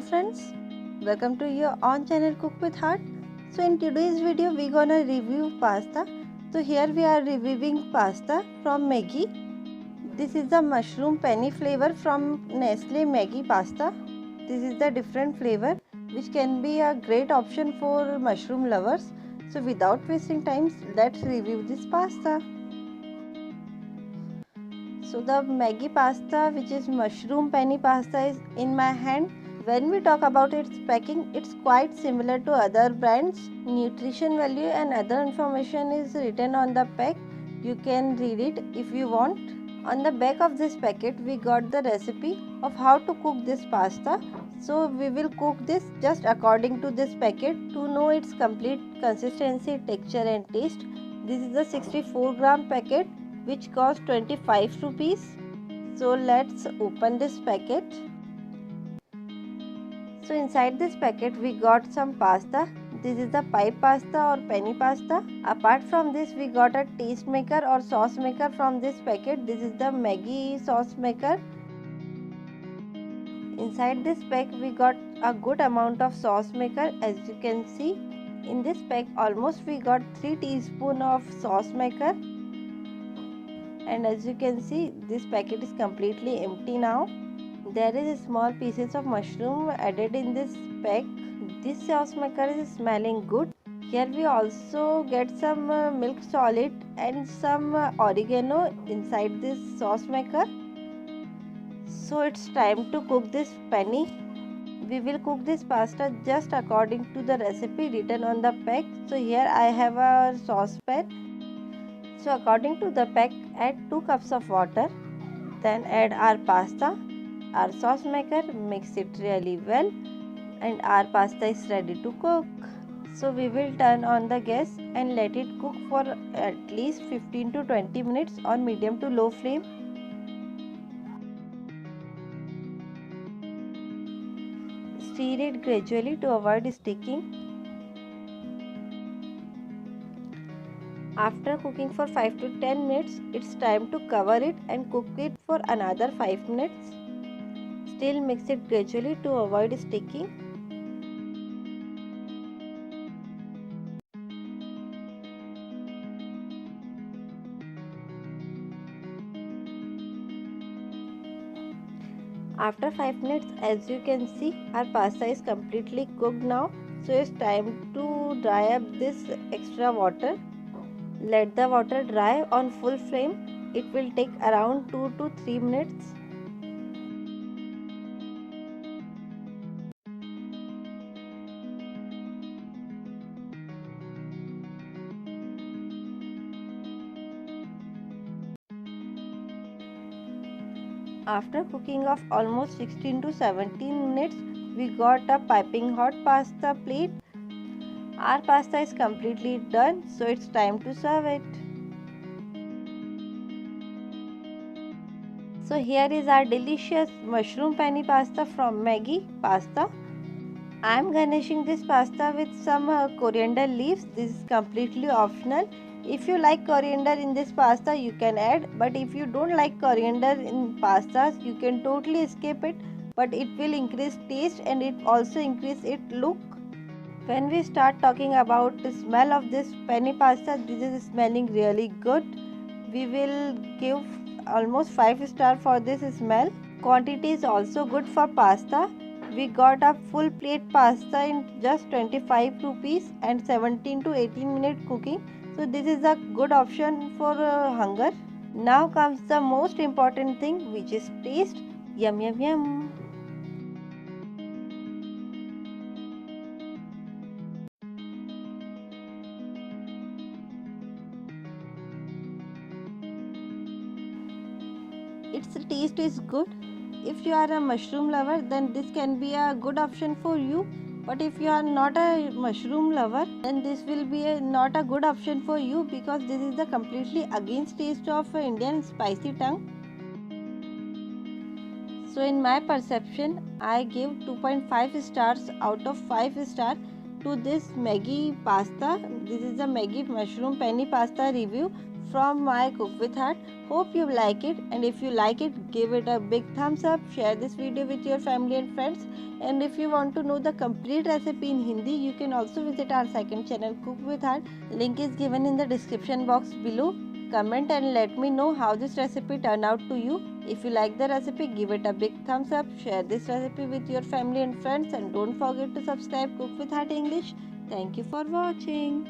friends, welcome to your on channel Cook with Heart. So in today's video we gonna review pasta. So here we are reviewing pasta from Maggi. This is the mushroom penny flavor from Nestle Maggi pasta. This is the different flavor which can be a great option for mushroom lovers. So without wasting time, let's review this pasta. So the Maggi pasta, which is mushroom penny pasta, is in my hand. When we talk about its packing, it's quite similar to other brands. Nutrition value and other information is written on the pack. You can read it if you want. On the back of this packet, we got the recipe of how to cook this pasta. So we will cook this just according to this packet to know its complete consistency, texture and taste. This is the 64-gram packet which costs 25 rupees. So let's open this packet. So inside this packet we got some pasta. This is the pipe pasta or penny pasta. Apart from this we got a taste maker or sauce maker from this packet. This is the Maggi sauce maker. Inside this pack we got a good amount of sauce maker. As you can see in this pack almost we got 3 teaspoons of sauce maker. And as you can see, this packet is completely empty now. There is small pieces of mushroom added in this pack. This sauce maker is smelling good. Here we also get some milk solid and some oregano inside this sauce maker. So it's time to cook this penny. We will cook this pasta just according to the recipe written on the pack. So here I have a saucepan. So according to the pack, add 2 cups of water, then add our pasta, our sauce maker, mix it really well and our pasta is ready to cook. So we will turn on the gas and let it cook for at least 15 to 20 minutes on medium to low flame. Stir it gradually to avoid sticking. After cooking for 5 to 10 minutes, it's time to cover it and cook it for another 5 minutes. Still mix it gradually to avoid sticking. After 5 minutes, as you can see, our pasta is completely cooked now. So it's time to dry up this extra water. Let the water dry on full flame. It will take around 2 to 3 minutes. After cooking of almost 16 to 17 minutes, we got a piping hot pasta plate. Our pasta is completely done, so it's time to serve it. So here is our delicious mushroom penny pasta from Maggi pasta. I am garnishing this pasta with some coriander leaves. This is completely optional. If you like coriander in this pasta, you can add. But if you don't like coriander in pastas, you can totally skip it. But it will increase taste and it also increase its look. When we start talking about the smell of this penny pasta, this is smelling really good. We will give almost 5 stars for this smell. Quantity is also good for pasta. We got a full plate pasta in just 25 rupees and 17 to 18 minute cooking. So this is a good option for hunger. Now comes the most important thing, which is taste. Yum yum yum. Its taste is good. If you are a mushroom lover, then this can be a good option for you. But if you are not a mushroom lover, then this will be not a good option for you because this is the completely against taste of Indian spicy tongue. So in my perception, I give 2.5 stars out of 5 stars to this Maggi pasta. This is the Maggi mushroom penny pasta review from my Cook with Heart. Hope you like it, and if you like it, give it a big thumbs up. Share this video with your family and friends. And if you want to know the complete recipe in Hindi, you can also visit our second channel Cook with Heart. Link is given in the description box below. Comment and let me know how this recipe turned out to you. If you like the recipe, give it a big thumbs up. Share this recipe with your family and friends, and don't forget to subscribe Cook with Heart English. Thank you for watching.